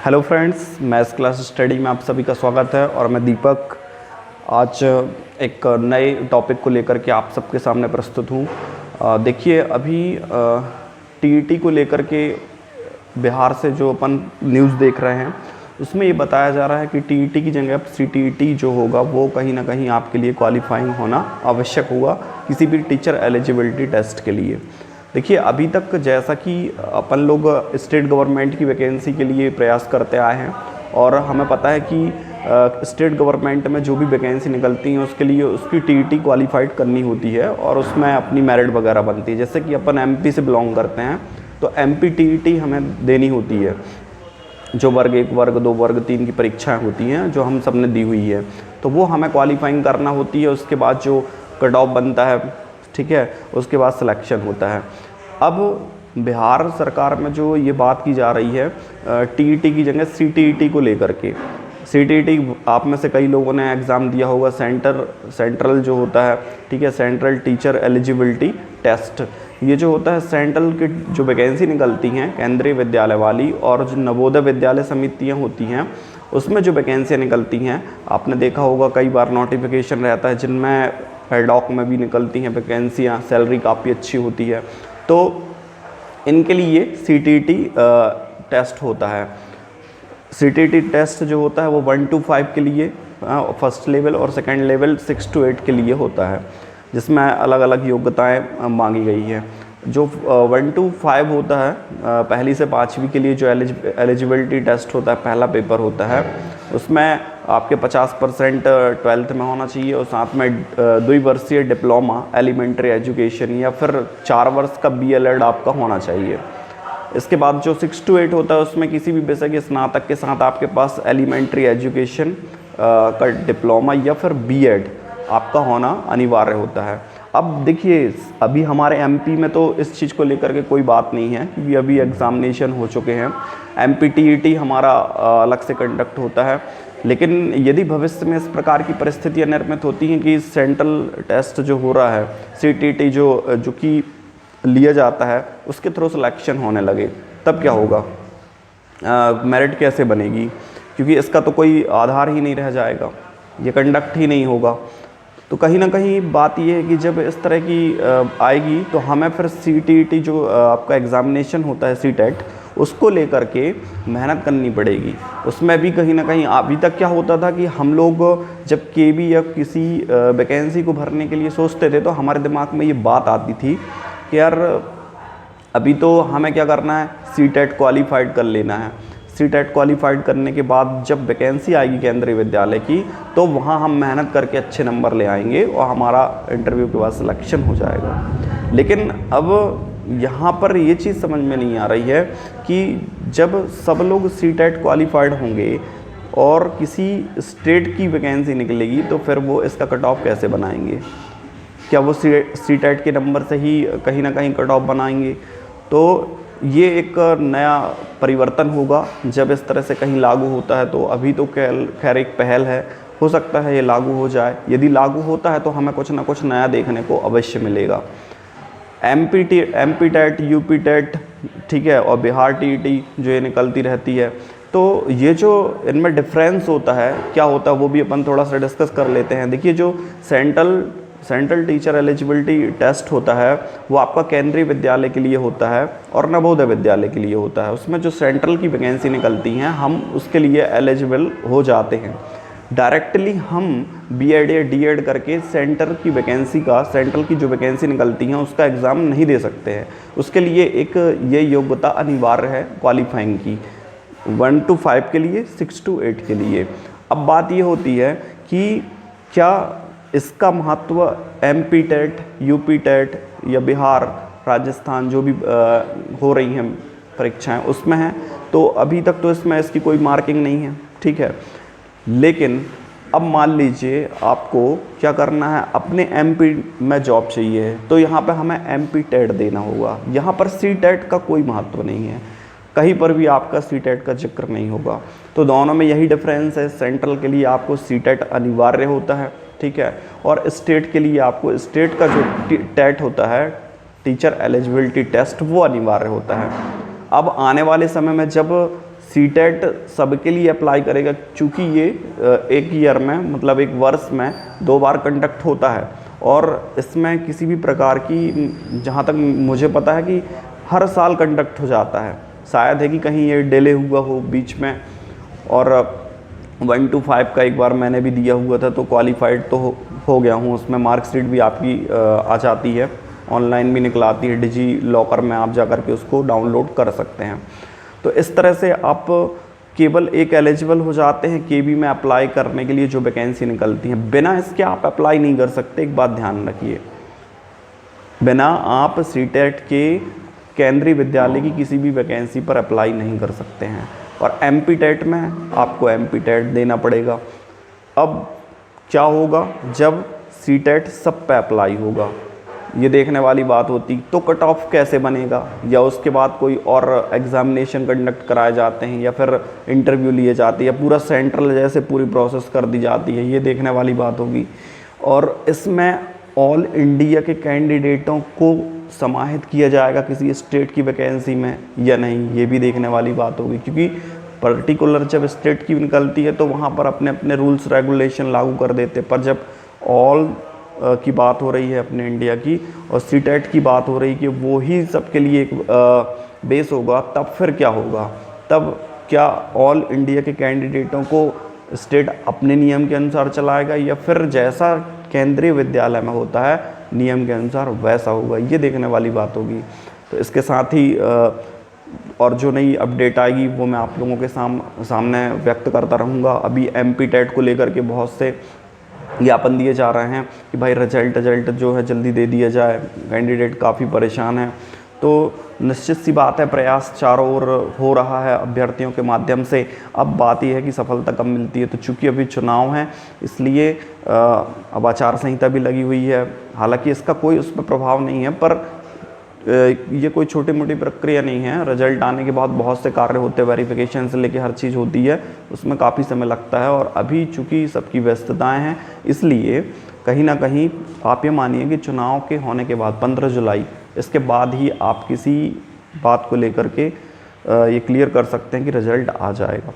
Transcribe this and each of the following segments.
Hello friends, maths class study में आप सभी का स्वागत है और मैं दीपक आज एक नए टॉपिक को लेकर के आप सबके सामने प्रस्तुत हूँ। देखिए, अभी टीईटी को लेकर के बिहार से जो अपन न्यूज़ देख रहे हैं उसमें ये बताया जा रहा है कि टीईटी की जगह अब सीटीईटी जो होगा वो कहीं ना कहीं आपके लिए क्वालिफाइंग होना आवश्यक होगा किसी भी टीचर एलिजिबिलिटी टेस्ट के लिए। देखिए, अभी तक जैसा कि अपन लोग स्टेट गवर्नमेंट की वैकेंसी के लिए प्रयास करते आए हैं और हमें पता है कि स्टेट गवर्नमेंट में जो भी वैकेंसी निकलती हैं उसके लिए उसकी टीईटी क्वालिफाइड करनी होती है और उसमें अपनी मेरिट वगैरह बनती है। जैसे कि अपन एमपी से बिलोंग करते हैं तो एमपी टीईटी हमें देनी होती है, जो वर्ग 1, वर्ग 2, वर्ग 3 की परीक्षाएं होती हैं जो हम सब ने दी हुई है, तो वो हमें क्वालिफाइंग करना होती है। उसके बाद जो कट ऑफ बनता है, ठीक है, उसके बाद सिलेक्शन होता है। अब बिहार सरकार में जो ये बात की जा रही है टीईटी की जगह सीटीईटी को लेकर के। सीटीईटी आप में से कई लोगों ने एग्ज़ाम दिया होगा, सेंट्रल जो होता है, ठीक है, सेंट्रल टीचर एलिजिबिलिटी टेस्ट। ये जो होता है सेंट्रल की जो वैकेंसी निकलती हैं केंद्रीय विद्यालय वाली और जो नवोदय विद्यालय समितियां होती हैं उसमें जो वैकेंसियाँ निकलती हैं, आपने देखा होगा कई बार नोटिफिकेशन रहता है जिनमें एडॉक में भी निकलती हैं वैकेंसियाँ, सैलरी काफ़ी अच्छी होती है। तो इनके लिए सीटीईटी टेस्ट होता है। सीटीईटी टेस्ट जो होता है वो 1 to 5 के लिए फर्स्ट लेवल और सेकंड लेवल 6 to 8 के लिए होता है, जिसमें अलग अलग योग्यताएं मांगी गई हैं। जो 1 to 5 होता है पहली से 5वीं के लिए जो एलिजिबिलिटी टेस्ट होता है, पहला पेपर होता है, उसमें आपके 50% 12th में होना चाहिए और साथ में 2 वर्षीय डिप्लोमा एलिमेंट्री एजुकेशन या फिर 4 वर्ष का बीएलएड आपका होना चाहिए। इसके बाद जो 6 to 8 होता है उसमें किसी भी विषय के स्नातक के साथ आपके पास एलिमेंट्री एजुकेशन का डिप्लोमा या फिर बीएड आपका होना अनिवार्य होता है। अब देखिए, अभी हमारे एमपी में तो इस चीज़ को लेकर के कोई बात नहीं है क्योंकि अभी एग्ज़ामिनेशन हो चुके हैं। एमपी टीईटी हमारा अलग से कंडक्ट होता है, लेकिन यदि भविष्य में इस प्रकार की परिस्थितियां निर्मित होती हैं कि सेंट्रल टेस्ट जो हो रहा है सीटीईटी जो कि लिया जाता है उसके थ्रू सिलेक्शन होने लगे, तब क्या होगा? मेरिट कैसे बनेगी? क्योंकि इसका तो कोई आधार ही नहीं रह जाएगा, ये कंडक्ट ही नहीं होगा। तो कहीं ना कहीं बात ये है कि जब इस तरह की आएगी तो हमें फिर सीटीईटी जो आपका एग्ज़ामिनेशन होता है सीटेट, उसको लेकर के मेहनत करनी पड़ेगी। उसमें भी कहीं ना कहीं अभी तक क्या होता था कि हम लोग जब केबी या किसी वैकेंसी को भरने के लिए सोचते थे तो हमारे दिमाग में ये बात आती थी कि यार अभी तो हमें क्या करना है, सीटेट क्वालिफाइड कर लेना है। सीटेट क्वालिफाइड करने के बाद जब वैकेंसी आएगी केंद्रीय विद्यालय की तो वहाँ हम मेहनत करके अच्छे नंबर ले आएंगे और हमारा इंटरव्यू के बाद सिलेक्शन हो जाएगा। लेकिन अब यहाँ पर ये चीज़ समझ में नहीं आ रही है कि जब सब लोग सीटेट क्वालिफाइड होंगे और किसी स्टेट की वैकेंसी निकलेगी तो फिर वो इसका कट ऑफ कैसे बनाएंगे? क्या वो सीटेट के नंबर से ही कहीं ना कहीं कट ऑफ बनाएंगे? तो ये एक नया परिवर्तन होगा जब इस तरह से कहीं लागू होता है। तो अभी तो खैर एक पहल है, हो सकता है ये लागू हो जाए। यदि लागू होता है तो हमें कुछ ना कुछ नया देखने को अवश्य मिलेगा। एमपी टेट, यूपी टेट, ठीक है, और बिहार टीईटी जो ये निकलती रहती है, तो ये जो इनमें डिफरेंस होता है, क्या होता है, वो भी अपन थोड़ा सा डिस्कस कर लेते हैं। देखिए, जो सेंट्रल टीचर एलिजिबिलिटी टेस्ट होता है वो आपका केंद्रीय विद्यालय के लिए होता है और नवोदय विद्यालय के लिए होता है। उसमें जो सेंट्रल की वैकेंसी निकलती हैं हम उसके लिए एलिजिबल हो जाते हैं। डायरेक्टली हम बीएड या डीएड करके सेंट्रल की जो वैकेंसी निकलती हैं उसका एग्ज़ाम नहीं दे सकते हैं। उसके लिए एक ये योग्यता अनिवार्य है क्वालिफाइंग की, 1 to 5 के लिए, 6 to 8 के लिए। अब बात ये होती है कि क्या इसका महत्व एमपी टेट, यूपी टेट या बिहार, राजस्थान जो भी हो रही हैं परीक्षाएं उसमें हैं, तो अभी तक तो इसमें इसकी कोई मार्किंग नहीं है, ठीक है। लेकिन अब मान लीजिए आपको क्या करना है, अपने एमपी में जॉब चाहिए तो यहाँ पे हमें एमपी टेट देना होगा। यहाँ पर सी टेट का कोई महत्व नहीं है, कहीं पर भी आपका सी टेट का जिक्र नहीं होगा। तो दोनों में यही डिफरेंस है, सेंट्रल के लिए आपको सी टेट अनिवार्य होता है, ठीक है, और स्टेट के लिए आपको स्टेट का जो टेट होता है, टीचर एलिजिबिलिटी टेस्ट, वो अनिवार्य होता है। अब आने वाले समय में जब सीटेट सबके लिए अप्लाई करेगा, चूँकि ये एक ईयर में मतलब एक वर्ष में 2 बार कंडक्ट होता है और इसमें किसी भी प्रकार की, जहाँ तक मुझे पता है कि हर साल कंडक्ट हो जाता है। शायद है कि कहीं ये डिले हुआ हो बीच में, और 1 to 5 का एक बार मैंने भी दिया हुआ था तो क्वालिफाइड तो हो गया हूँ। उसमें मार्कशीट भी आपकी आ जाती है, ऑनलाइन भी निकल आती है, डिजी लॉकर में आप जा कर के उसको डाउनलोड कर सकते हैं। तो इस तरह से आप केवल एक एलिजिबल हो जाते हैं केबी में अप्लाई करने के लिए जो वैकेंसी निकलती हैं। बिना इसके आप अप्लाई नहीं कर सकते, एक बात ध्यान रखिए। बिना आप सीटेट के केंद्रीय विद्यालय की किसी भी वैकेंसी पर अप्लाई नहीं कर सकते हैं। और एमपी टेट में आपको एमपी टेट देना पड़ेगा। अब क्या होगा जब सीटेट सब पे अप्लाई होगा, ये देखने वाली बात होती। तो कट ऑफ कैसे बनेगा, या उसके बाद कोई और एग्जामिनेशन कंडक्ट कराए जाते हैं या फिर इंटरव्यू लिए जाते हैं, या पूरा सेंट्रल जैसे पूरी प्रोसेस कर दी जाती है, ये देखने वाली बात होगी। और इसमें ऑल इंडिया के कैंडिडेटों को समाहित किया जाएगा किसी स्टेट की वैकेंसी में या नहीं, ये भी देखने वाली बात होगी। क्योंकि पर्टिकुलर जब स्टेट की निकलती है तो वहाँ पर अपने अपने रूल्स रेगुलेशन लागू कर देते, पर जब ऑल की बात हो रही है अपने इंडिया की और सीटेट की बात हो रही है कि वो ही सबके लिए एक बेस होगा, तब फिर क्या होगा? तब क्या ऑल इंडिया के कैंडिडेटों को स्टेट अपने नियम के अनुसार चलाएगा, या फिर जैसा केंद्रीय विद्यालय में होता है नियम के अनुसार वैसा होगा? ये देखने वाली बात होगी। तो इसके साथ ही और जो नई अपडेट आएगी वो मैं आप लोगों के सामने व्यक्त करता रहूँगा। अभी एमपी टेट को लेकर के बहुत से ज्ञापन दिए जा रहे हैं कि भाई रिजल्ट जो है जल्दी दे दिया जाए, कैंडिडेट काफ़ी परेशान हैं। तो निश्चित सी बात है, प्रयास चारों ओर हो रहा है अभ्यर्थियों के माध्यम से। अब बात यह है कि सफलता कब मिलती है। तो चूंकि अभी चुनाव हैं इसलिए अब आचार संहिता भी लगी हुई है। हालांकि इसका कोई उस पर प्रभाव नहीं है, पर ये कोई छोटी मोटी प्रक्रिया नहीं है। रिजल्ट आने के बाद बहुत से कार्य होते हैं, वेरिफिकेशन से लेके हर चीज़ होती है, उसमें काफ़ी समय लगता है। और अभी चूँकि सबकी व्यस्तताएं हैं, इसलिए कहीं ना कहीं आप ये मानिए कि चुनाव के होने के बाद 15 जुलाई इसके बाद ही आप किसी बात को लेकर के ये क्लियर कर सकते हैं कि रिजल्ट आ जाएगा।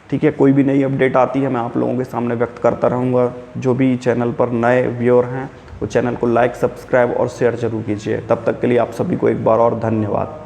ठीक है, कोई भी नई अपडेट आती है मैं आप लोगों के सामने व्यक्त करता रहूँगा। जो भी चैनल पर नए व्यूअर हैं वो चैनल को लाइक, सब्सक्राइब और शेयर जरूर कीजिए। तब तक के लिए आप सभी को एक बार और धन्यवाद।